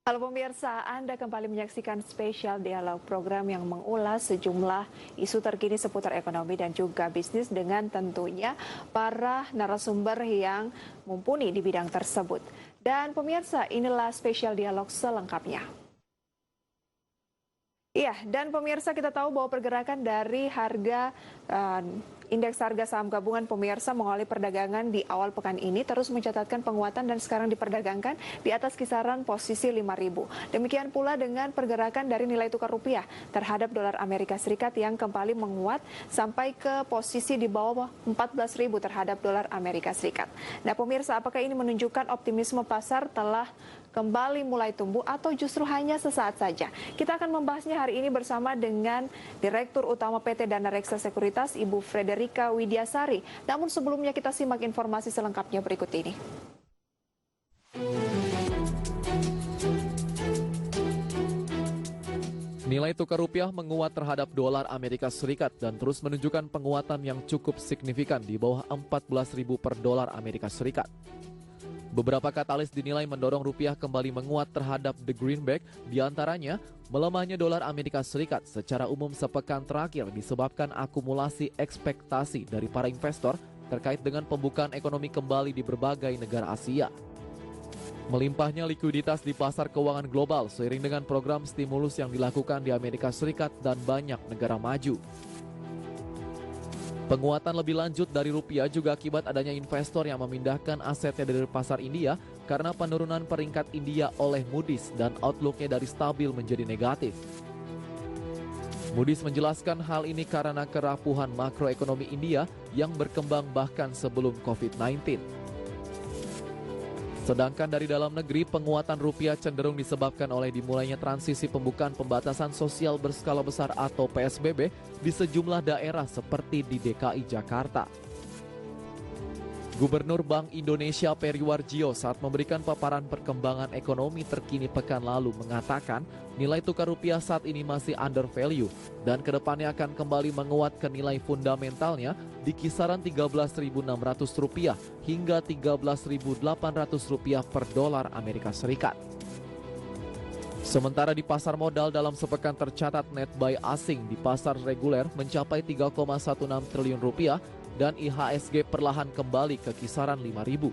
Halo pemirsa, Anda kembali menyaksikan spesial dialog program yang mengulas sejumlah isu terkini seputar ekonomi dan juga bisnis dengan tentunya para narasumber yang mumpuni di bidang tersebut. Dan pemirsa, inilah spesial dialog selengkapnya. Iya, dan pemirsa kita tahu bahwa pergerakan dari indeks harga saham gabungan pemirsa mengawali perdagangan di awal pekan ini terus mencatatkan penguatan dan sekarang diperdagangkan di atas kisaran posisi 5.000. Demikian pula dengan pergerakan dari nilai tukar rupiah terhadap dolar Amerika Serikat yang kembali menguat sampai ke posisi di bawah 14.000 terhadap dolar Amerika Serikat. Nah pemirsa, apakah ini menunjukkan optimisme pasar telah kembali mulai tumbuh atau justru hanya sesaat saja? Kita akan membahasnya hari ini bersama dengan Direktur Utama PT Dana Reksa Sekuritas, Ibu Frederika Widiasari. Namun sebelumnya kita simak informasi selengkapnya berikut ini. Nilai tukar rupiah menguat terhadap dolar Amerika Serikat dan terus menunjukkan penguatan yang cukup signifikan di bawah 14.000 per dolar Amerika Serikat. Beberapa katalis dinilai mendorong rupiah kembali menguat terhadap the greenback, diantaranya melemahnya dolar Amerika Serikat secara umum sepekan terakhir disebabkan akumulasi ekspektasi dari para investor terkait dengan pembukaan ekonomi kembali di berbagai negara Asia. Melimpahnya likuiditas di pasar keuangan global seiring dengan program stimulus yang dilakukan di Amerika Serikat dan banyak negara maju. Penguatan lebih lanjut dari rupiah juga akibat adanya investor yang memindahkan asetnya dari pasar India karena penurunan peringkat India oleh Moody's dan outlook-nya dari stabil menjadi negatif. Moody's menjelaskan hal ini karena kerapuhan makroekonomi India yang berkembang bahkan sebelum COVID-19. Sedangkan dari dalam negeri, penguatan rupiah cenderung disebabkan oleh dimulainya transisi pembukaan pembatasan sosial berskala besar atau PSBB di sejumlah daerah seperti di DKI Jakarta. Gubernur Bank Indonesia Peri Warjio saat memberikan paparan perkembangan ekonomi terkini pekan lalu mengatakan nilai tukar rupiah saat ini masih under value dan kedepannya akan kembali menguat ke nilai fundamentalnya di kisaran Rp13.600 hingga Rp13.800 per dolar Amerika Serikat. Sementara di pasar modal dalam sepekan tercatat net buy asing di pasar reguler mencapai Rp3,16 triliun dan IHSG perlahan kembali ke kisaran 5.000.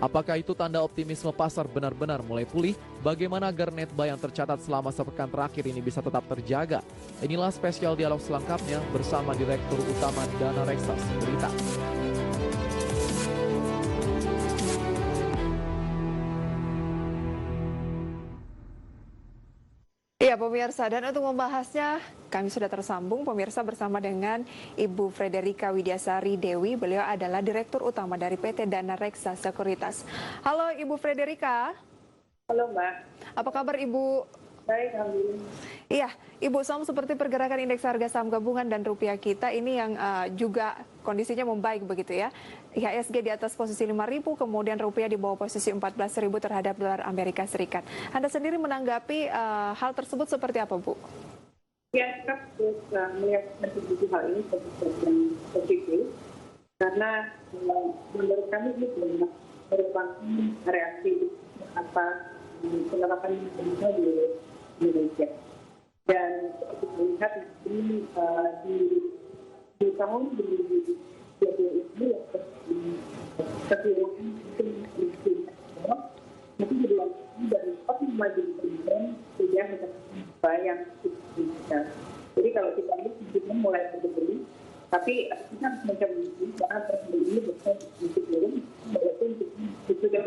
Apakah itu tanda optimisme pasar benar-benar mulai pulih? Bagaimana agar net buy yang tercatat selama sepekan terakhir ini bisa tetap terjaga? Inilah spesial dialog selengkapnya bersama Direktur Utama Dana Reksa Sekuritas. Iya pemirsa, dan untuk membahasnya kami sudah tersambung pemirsa bersama dengan Ibu Frederika Widiasari Dewi. Beliau adalah Direktur Utama dari PT Dana Reksa Sekuritas. Halo Ibu Frederika. Halo Mbak. Apa kabar Ibu? Baik, alhamdulillah. Iya, Ibu, sama seperti pergerakan indeks harga saham gabungan dan rupiah kita ini yang juga kondisinya membaik begitu ya. IHSG di atas posisi 5.000, kemudian rupiah di bawah posisi 14.000 terhadap dolar Amerika Serikat. Anda sendiri menanggapi hal tersebut seperti apa, Bu? Ya, kita harus melihat hal ini sebagai yang positif, karena menurut kami ini merupakan reaksi atas penerapan Indonesia di Indonesia. Dan kita melihat ini di tahun 2020 ini keseluruhan mungkin dari 45% sudah mencapai yang signifikan. Jadi kalau kita lihat kita mulai berbeli, tapi kita harus mencoba karena tersebut ini bisa turun, walaupun sudah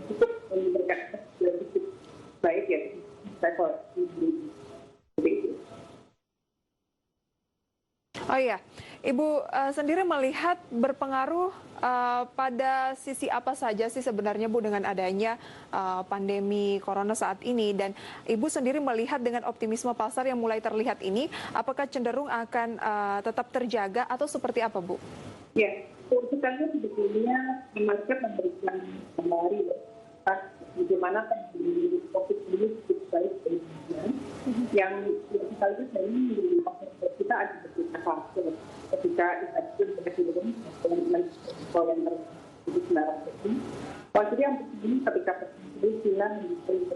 cukup memberikan lebih baik ya level itu. Oh iya, Ibu sendiri melihat berpengaruh pada sisi apa saja sih sebenarnya Bu dengan adanya pandemi corona saat ini, dan Ibu sendiri melihat dengan optimisme pasar yang mulai terlihat ini, apakah cenderung akan tetap terjaga atau seperti apa Bu? Ya, kita sebetulnya market memberikan kembali bagaimana pandemi COVID ini cukup baik yang kita lihat dari kita ada beberapa fase ketika itu berhasil dengan yang Jadi yang penting ketika China memberi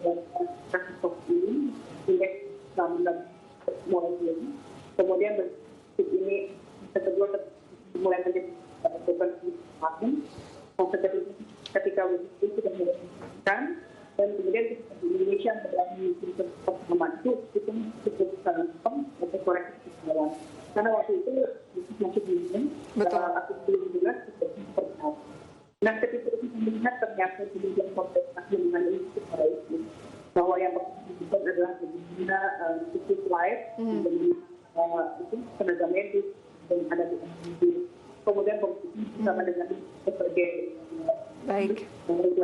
kasus COVID ini, indeks 19 mulai turun, kemudian berikut ini kedua mulai menjadi beban semakin, ketika begitu sudah menurunkan, dan kemudian di Indonesia mengalami performa itu cukup sangat untuk koreksi kesalahan. Karena waktu itu masih belum, aku belum jelas seperti apa. Nah, ketika kita melihat ternyata kemudian kontestasi dengan ini cukup baik, bahwa yang pertama adalah bagaimana cukup live, itu tenaga medis dan ada di kemudian bersama dengan berbagai baik. Baik.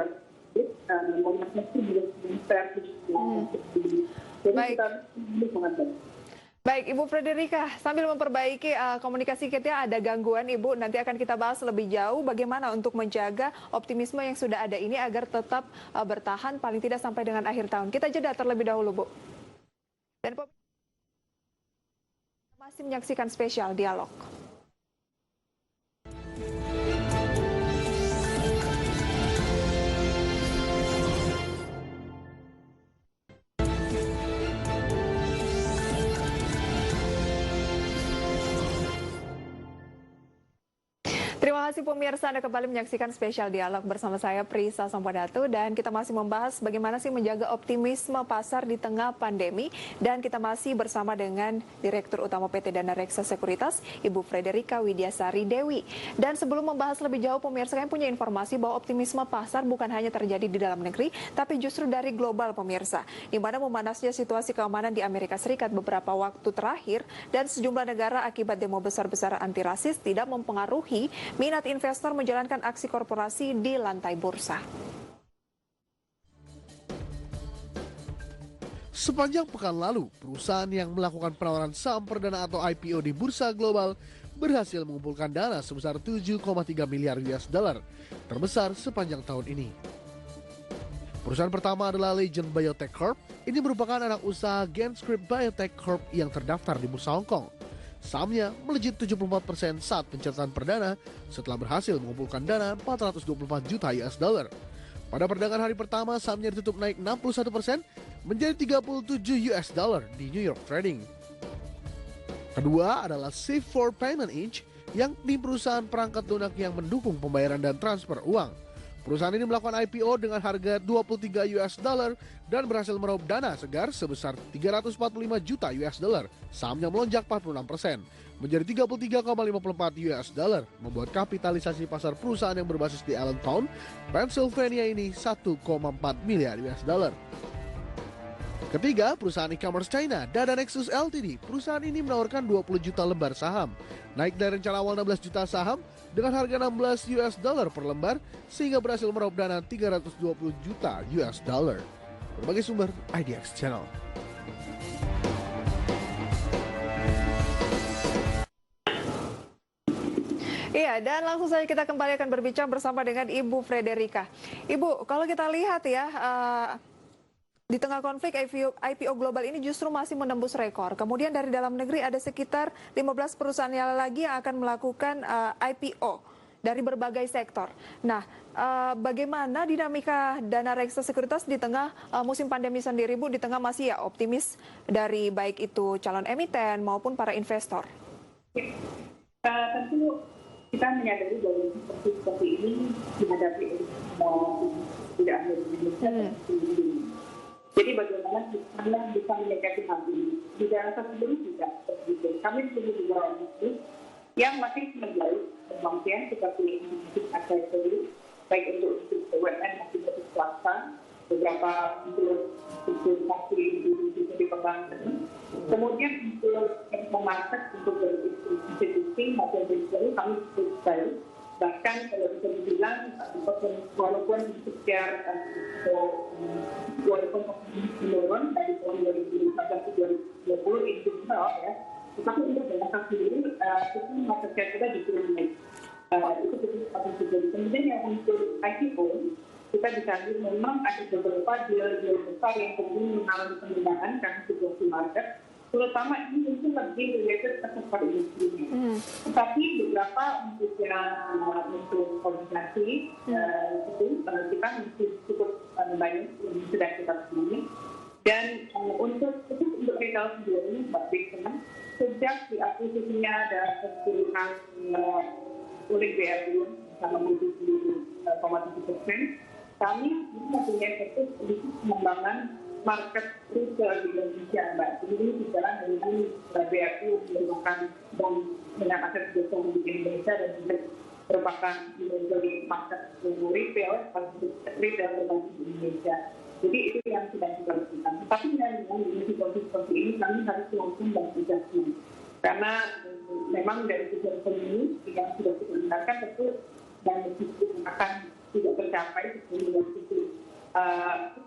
Baik, Ibu Frederika, sambil memperbaiki komunikasi kita ada gangguan, Ibu. Nanti akan kita bahas lebih jauh bagaimana untuk menjaga optimisme yang sudah ada ini agar tetap bertahan paling tidak sampai dengan akhir tahun. Kita jeda terlebih dahulu, Bu. Dan masih menyaksikan spesial dialog. Terima kasih pemirsa, Anda kembali menyaksikan spesial dialog bersama saya Prisa Sampodatu, dan kita masih membahas bagaimana sih menjaga optimisme pasar di tengah pandemi, dan kita masih bersama dengan Direktur Utama PT Dana Reksa Sekuritas, Ibu Frederika Widyasari Dewi. Dan sebelum membahas lebih jauh, pemirsa, kami punya informasi bahwa optimisme pasar bukan hanya terjadi di dalam negeri, tapi justru dari global, pemirsa. Di mana memanasnya situasi keamanan di Amerika Serikat beberapa waktu terakhir dan sejumlah negara akibat demo besar-besaran anti rasis tidak mempengaruhi minat investor menjalankan aksi korporasi di lantai bursa. Sepanjang pekan lalu, perusahaan yang melakukan penawaran saham perdana atau IPO di bursa global berhasil mengumpulkan dana sebesar 7,3 miliar US dollar, terbesar sepanjang tahun ini. Perusahaan pertama adalah Legend Biotech Corp. Ini merupakan anak usaha GenScript Biotech Corp yang terdaftar di bursa Hong Kong. Sahamnya melejit 74% saat pencatatan perdana setelah berhasil mengumpulkan dana 424 juta US dollar. Pada perdagangan hari pertama, sahamnya ditutup naik 61% menjadi 37 US dollar di New York Trading. Kedua adalah Safe4 Payment Inc. yang di perusahaan perangkat lunak yang mendukung pembayaran dan transfer uang. Perusahaan ini melakukan IPO dengan harga 23 US dollar dan berhasil meraup dana segar sebesar 345 juta US dollar. Sahamnya melonjak 46% menjadi 33,54 US dollar, membuat kapitalisasi pasar perusahaan yang berbasis di Allentown, Pennsylvania ini 1,4 miliar US dollar. Ketiga, perusahaan e-commerce China, Dada Nexus Ltd. Perusahaan ini menawarkan 20 juta lembar saham, naik dari rencana awal 16 juta saham dengan harga 16 US dollar per lembar, sehingga berhasil meraup dana 320 juta US dollar. Berbagai sumber, IDX Channel. Iya, dan langsung saja kita kembali akan berbincang bersama dengan Ibu Frederika. Ibu, kalau kita lihat ya, di tengah konflik IPO global ini justru masih menembus rekor. Kemudian dari dalam negeri ada sekitar 15 perusahaan lagi yang akan melakukan IPO dari berbagai sektor. Nah, bagaimana dinamika Dana Reksa Sekuritas di tengah musim pandemi sendiri, Bu, di tengah masih ya optimis dari baik itu calon emiten maupun para investor? Tentu kita menyadari bahwa seperti ini dihadapi tidak hanya di Indonesia, jadi bagaimana kita bisa menyikapi hal ini? Di dalam sendiri tidak begitu. Kami punya beberapa bisnis yang masih menjadi kemampuan seperti aksesoris, baik untuk BUMN maupun untuk swasta, beberapa untuk investasi di perbankan. Kemudian untuk memasak untuk institusi maupun industri kami cukup baik. Bahkan kalau bisa dibilang walaupun secara walaupun menurun dari tahun 2015 ke 2020 itu ya, tetapi untuk dana sendiri itu market share kita justru naik. Itu patut terjadi. Kemudian yang untuk IPO kita bisa lihat memang ada beberapa deal besar yang kemudian mengalami penundaan karena situasi market. Terutama ini mungkin lebih related ke sektor industri. Tetapi beberapa untuk yang untuk organisasi itu kita masih cukup banyak yang sudah kita temui. Dan untuk retail sendiri, Mbak Biksen, sejak diakuisisinya dan keseluruhan oleh BRI sama 77,7%, kami mempunyai fokus untuk pengembangan market retail di Indonesia, Mbak. Jadi berjalan dari BRI merupakan bank dengan aset besar di Indonesia dan juga merupakan menjadi market retail terbanyak di Indonesia. Jadi itu yang sudah kita lakukan. Tetapi dengan situasi seperti ini kami harus melakukan dan adjustment. Karena memang dari sisi ekonomi yang sudah kita gunakan tentu dan meskipun akan tidak tercapai seperti dari sisi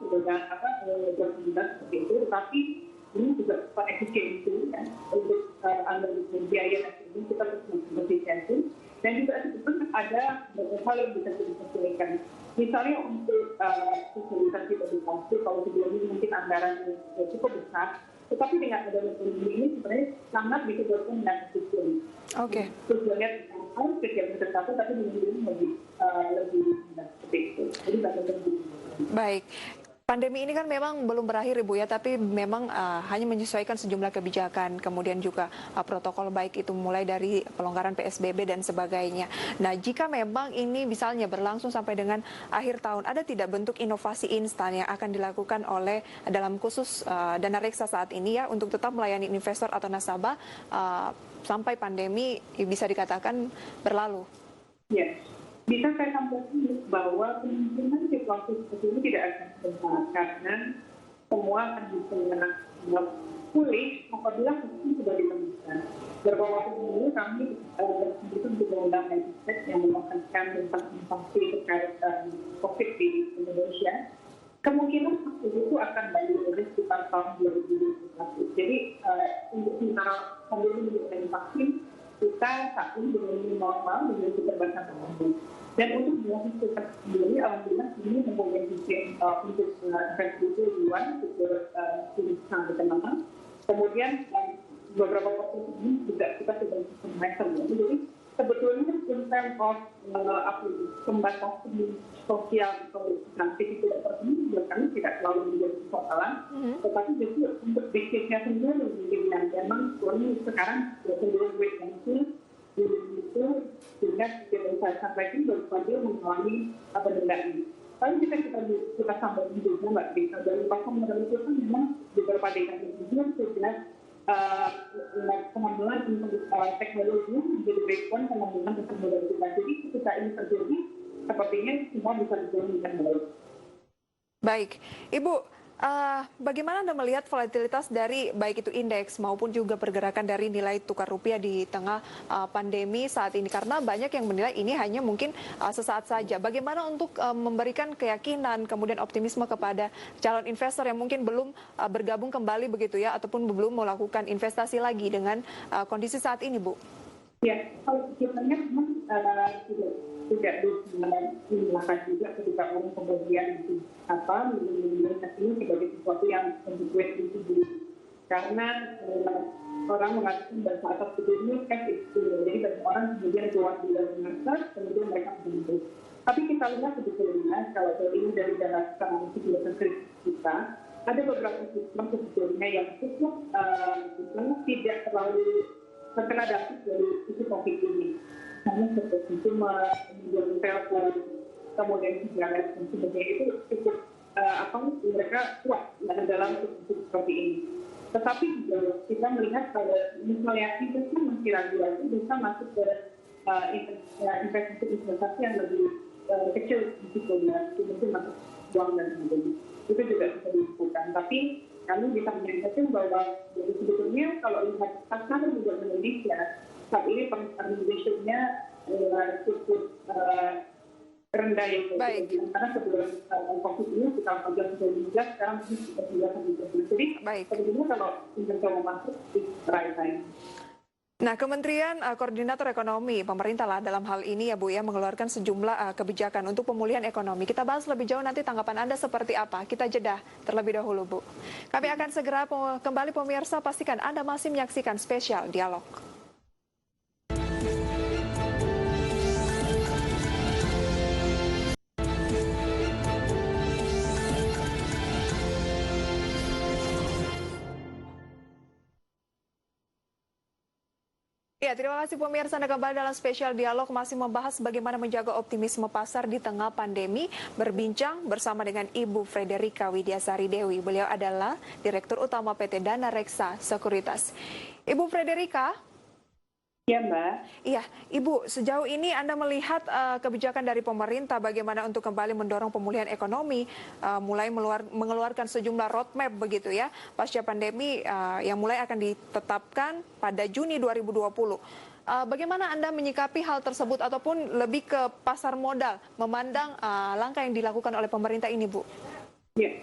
berkelanjutan seperti itu, tetapi ini juga efisiensi ya, untuk anggaran biaya ini kita harus efisiensi dan juga ada beberapa hal yang bisa kita sesuaikan. Misalnya untuk sosialisasi edukasi, kalau sebelumnya mungkin anggaran yang cukup besar, tetapi dengan adanya pandemi ini sebenarnya sangat disesuaikan dengan sistem. Oke. Tujuannya harus kegiatan tertentu, tapi mungkin lebih seperti itu. Jadi baik. Pandemi ini kan memang belum berakhir Ibu ya, tapi memang hanya menyesuaikan sejumlah kebijakan, kemudian juga protokol baik itu mulai dari pelonggaran PSBB dan sebagainya. Nah, jika memang ini misalnya berlangsung sampai dengan akhir tahun, ada tidak bentuk inovasi instan yang akan dilakukan oleh dalam khusus dana reksa saat ini ya untuk tetap melayani investor atau nasabah sampai pandemi bisa dikatakan berlalu? Ya. Bisa saya sampaikan bahwa kemungkinan situasi seperti ini tidak akan terjadi karena semua akan bisa pulih apabila vaksin sudah ditemukan. Beberapa waktu dulu kami bersama dengan undang Medistek yang melakukan tentang vaksin terkait COVID di Indonesia. Kemungkinan vaksin itu akan balik dari sekitar tahun 2021. Jadi untuk sementara pandemi dengan vaksin kita saat ini dengan normal dengan keterbatasan waktu. Dan untuk melakukan sendiri, alhamdulillah ini mempunyai visi untuk investigasi luar untuk sangat berkembang. Kemudian beberapa waktu ini juga kita sudah semester. Jadi sebetulnya in terms of pembatasan sosial atau aktivitas tidak terpenuhi, kami tidak selalu menjadi persoalan. Tetapi justru untuk bisnisnya sendiri, memang sekarang cenderung wait and see. Itu sehingga kita sampaikan berupaya mengalami penundaan. Kalau kita sampaikan juga Mbak bisa dari pasal modal itu kan memang beberapa dekade kemudian sudah pengembangan teknologi menjadi backbone pengembangan pasal modal kita. Jadi ketika ini terjadi, sepertinya semua bisa dijalankan dengan baik. Baik, Ibu. Bagaimana Anda melihat volatilitas dari baik itu indeks maupun juga pergerakan dari nilai tukar rupiah di tengah pandemi saat ini? Karena banyak yang menilai ini hanya mungkin sesaat saja. Bagaimana untuk memberikan keyakinan kemudian optimisme kepada calon investor yang mungkin belum bergabung kembali begitu ya, ataupun belum melakukan investasi lagi dengan kondisi saat ini, Bu? Ya, kalau sebenarnya memang tidak dilakukan juga ketika orang kemudian melihat ini sebagai sesuatu yang sesuai itu karena orang mengatakan bahwa saat sebelumnya itu jadi banyak orang kemudian keluar dari market kemudian mereka berhenti. Tapi kita lihat sebetulnya kalau ini dari data kebijakan kita ada beberapa sistem sebetulnya yang cukup tidak terlalu terkena dampak dari isu COVID ini. Karena seperti kemudian telepon, kemudian internet dan sebagainya itu cukup mereka kuat dalam situasi seperti ini. Tetapi juga kita melihat kalau misalnya itu masih ragu-ragu bisa masuk ke investasi yang lebih kecil risikonya, mungkin masuk uang dan sebagainya. Itu juga bisa dilakukan. Tapi kami bisa menyampaikan bahwa sebetulnya kalau lihat pasar juga Indonesia saat ini pengaruh-nya cukup rendah ya. Karena sebelum COVID ini kita 14 sekarang mungkin kita sudah jadi sebetulnya kalau investor mau masuk di right time. Nah, Kementerian Koordinator Ekonomi pemerintah lah dalam hal ini ya Bu ya mengeluarkan sejumlah kebijakan untuk pemulihan ekonomi. Kita bahas lebih jauh nanti tanggapan Anda seperti apa. Kita jeda terlebih dahulu Bu. Kami akan segera kembali pemirsa, pastikan Anda masih menyaksikan Spesial Dialog. Ya, terima kasih pemirsa. Anda kembali dalam spesial dialog masih membahas bagaimana menjaga optimisme pasar di tengah pandemi. Berbincang bersama dengan Ibu Frederika Widiasari Dewi. Beliau adalah Direktur Utama PT Dana Reksa Sekuritas. Ibu Frederika. Ya, Mbak. Iya, Ibu, sejauh ini Anda melihat kebijakan dari pemerintah bagaimana untuk kembali mendorong pemulihan ekonomi, mulai mengeluarkan sejumlah roadmap begitu ya, pasca pandemi yang mulai akan ditetapkan pada Juni 2020. Bagaimana Anda menyikapi hal tersebut ataupun lebih ke pasar modal, memandang langkah yang dilakukan oleh pemerintah ini, Bu? Ya,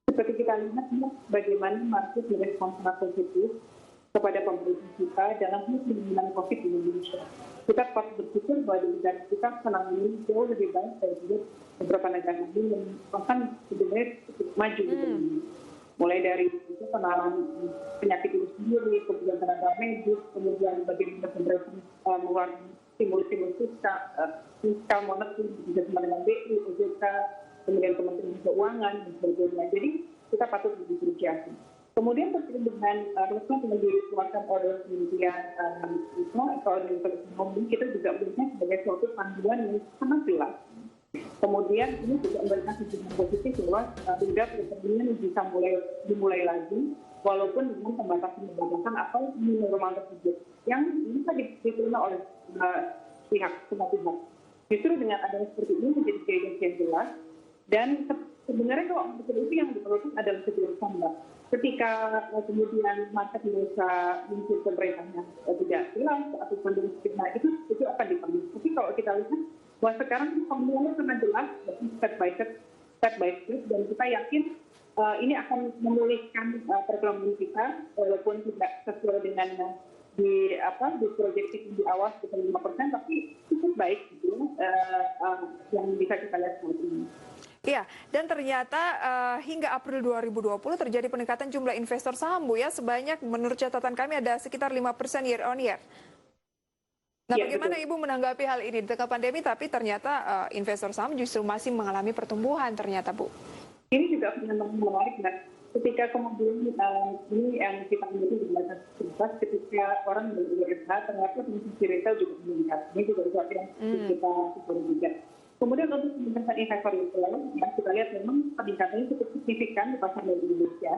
seperti kita lihat bagaimana market merespons sangat positif kepada pemerintah kita dalam penanganan COVID di Indonesia. Kita patut bersyukur bahwa di negara kita penanganan ini jauh lebih baik dari beberapa negara lain yang bahkan sebenarnya cukup maju gitu. Mulai dari penanganan penyakit itu sendiri, kemudian tenaga medis, kemudian bagaimana pemerintah mengeluarkan stimulus-stimulus fiskal moneter bersama dengan BI, OJK, kemudian Kementerian Keuangan dan sebagainya. Jadi kita patut berapresiasi. Kemudian terkait dengan roadmap yang dikeluarkan oleh Kementerian Ekonomi, kita juga melihat sebagai suatu panduan yang sangat jelas. Kemudian ini juga memberikan sejumlah positif bahwa hingga perekonomian bisa dimulai lagi, walaupun dengan pembatasan atau new normal tersebut yang bisa diterima oleh semua pihak. Justru dengan adanya seperti ini menjadi guidance yang jelas, dan sebenarnya kalau itu yang diperlukan adalah kejelasan, Mbak. Ketika kemudian market bisa muncul pemerintahnya tidak jelas ataupun dengan itu akan dipanggil. Tapi kalau kita lihat bahwa sekarang formulanya sangat jelas, step by step, dan kita yakin ini akan memulihkan perekonomian kita walaupun tidak sesuai dengan diproyeksi di awal sekitar 5%, tapi cukup baik gitu yang bisa kita lihat saat ini. Iya, dan ternyata hingga April 2020 terjadi peningkatan jumlah investor saham, Bu, ya, sebanyak menurut catatan kami ada sekitar 5% year on year. Nah, ya, bagaimana betul. Ibu menanggapi hal ini di tengah pandemi, tapi ternyata investor saham justru masih mengalami pertumbuhan ternyata, Bu? Ini juga menarik, Mbak. Ketika kemudian ini yang kita miliki di belakang kita, ketika orang berusaha, ternyata investasi retail juga meningkat. Ini juga sesuatu yang kita syukuri juga. Kemudian untuk peningkatan investor retail, yang kita lihat memang peningkatannya cukup signifikan di pasar di Indonesia.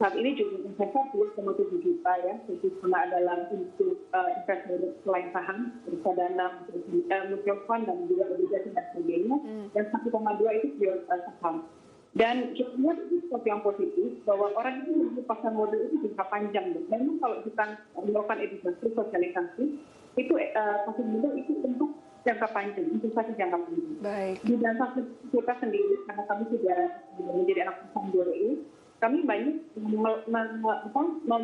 Saat ini juga investor 2,7 juta ya, jadi sama adalah untuk investor selain saham, reksadana, mutual fund dan juga obligasi dan sebagainya, dan 1,2 itu pure saham. Dan kita lihat itu sesuatu yang positif bahwa orang itu menuju pasar modal itu jangka panjang. Memang kalau kita melakukan edukasi, sosialisasi, itu pasar modal itu untuk jangka panjang, investasi jangka panjang. Baik. Di dalam kita sendiri, karena kami sudah menjadi anak perusahaan BRI, kami banyak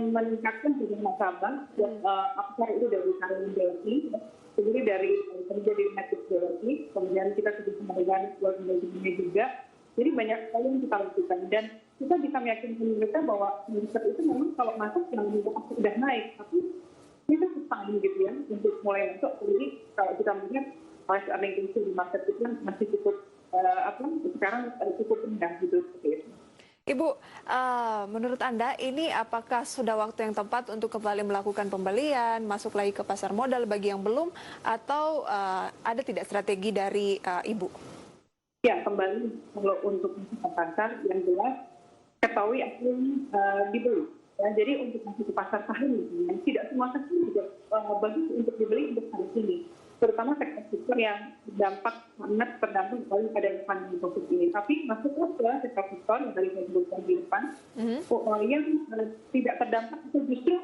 meningkatkan jumlah nasabah, apakah itu dari karyawan BRI, kemudian dari kerja di network BRI, kemudian kita kerjasama dengan keluarga BRI juga. Jadi banyak sekali yang kita lakukan, dan kita bisa meyakinkan mereka bahwa investor itu memang kalau masuk yang sudah naik, tapi itu susah gitu ya untuk mulai masuk. Jadi kalau kita melihat price earning ratio di market itu masih cukup sekarang cukup rendah gitu seperti itu. Ibu, menurut Anda ini apakah sudah waktu yang tepat untuk kembali melakukan pembelian, masuk lagi ke pasar modal bagi yang belum, atau ada tidak strategi dari Ibu? Ya, kembali kalau untuk masuk ke pasar yang jelas ketahui apa yang dibeli. Ya, jadi untuk masuk ke pasar saham ini tidak semua sektor juga bagus untuk dibeli untuk hari ini. Terutama sektor yang terdampak oleh pada pandemi COVID ini. Tapi masuklah ke sektor yang tadi saya sebutkan di depan, yang tidak terdampak itu justru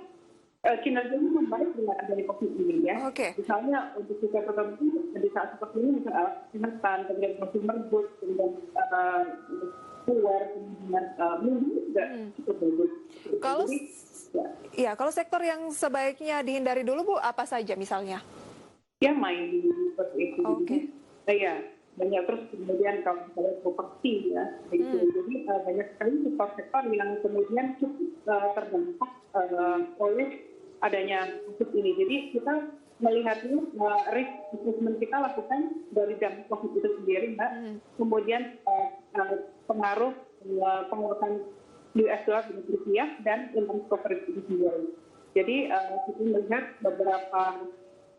kinerjanya membaik dengan adanya COVID ini ya. Okay. Misalnya untuk sektor tertentu di saat seperti ini misalnya kesehatan, kemudian consumer goods, kemudian kemudian juga cukup bagus. Kalau Jadi, kalau sektor yang sebaiknya dihindari dulu, Bu, apa saja misalnya? ya main di seperti itu. Okay. Ya banyak, terus kemudian kalau kita lihat properti ya, jadi banyak sekali sektor-sektor yang kemudian cukup terdampak oleh adanya COVID ini. Jadi kita melihatnya risk assessment kita lakukan dari dampak COVID itu sendiri, Mbak. Kemudian pengaruh penguatan US dollar dengan rupiah dan interest coverage itu sendiri. Jadi kita melihat beberapa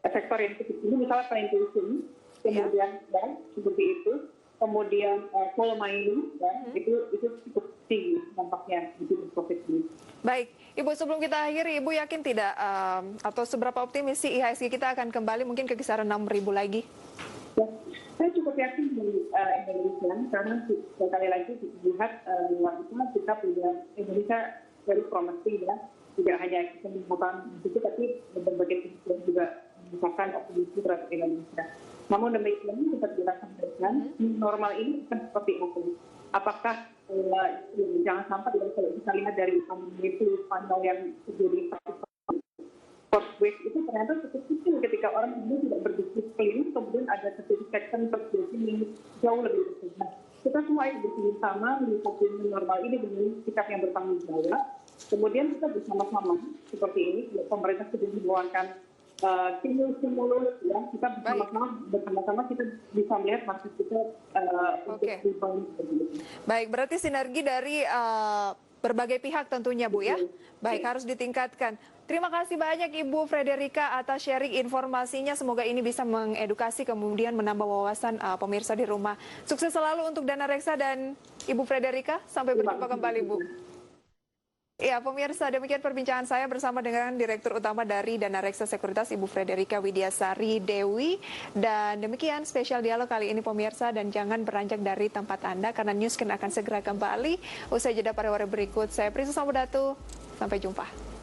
sektor yang cukup tinggi, misalnya plantation, kemudian bank seperti itu, kemudian coal mining, itu cukup tinggi nampaknya di profit ini. Baik, Ibu, sebelum kita akhiri, Ibu yakin tidak atau seberapa optimis sih IHSG kita akan kembali mungkin ke kisaran 6.000 lagi? Ya, saya cukup yakin di Indonesia karena sekali lagi lihat kita punya Indonesia very promising ya, tidak hanya kesempatan itu tapi berbagai pihak juga misalkan optimisme terhadap Indonesia. Namun demikian seperti kita sampaikan, normal ini akan seperti apa? Apakah jangan sampai kalau kita lihat dari itu panel yang terjadi cost wave itu ternyata cukup kecil ketika orang ini tidak berdisiplin, kemudian ada sertifikat terjadi yang jauh lebih besar. Kita semua itu bersama menyikapi normal ini dengan sikap yang bertanggung jawab. Kemudian kita bersama-sama seperti ini, pemerintah sudah mengeluarkan stimulus, ya kita bersama-sama kita bisa melihat masih kita untuk rebound. Baik, berarti sinergi dari berbagai pihak tentunya, Bu ya. Baik, harus ditingkatkan. Terima kasih banyak Ibu Frederika atas sharing informasinya. Semoga ini bisa mengedukasi kemudian menambah wawasan pemirsa di rumah. Sukses selalu untuk Dana Reksa dan Ibu Frederika. Sampai berjumpa kembali, Bu. Ya, pemirsa, demikian perbincangan saya bersama dengan Direktur Utama dari Dana Reksa Sekuritas, Ibu Frederika Widiasari Dewi. Dan demikian spesial dialog kali ini, pemirsa, dan jangan beranjak dari tempat Anda karena Newscast akan segera kembali usai jeda pada hari berikut. Saya Prisa Samudatu, sampai jumpa.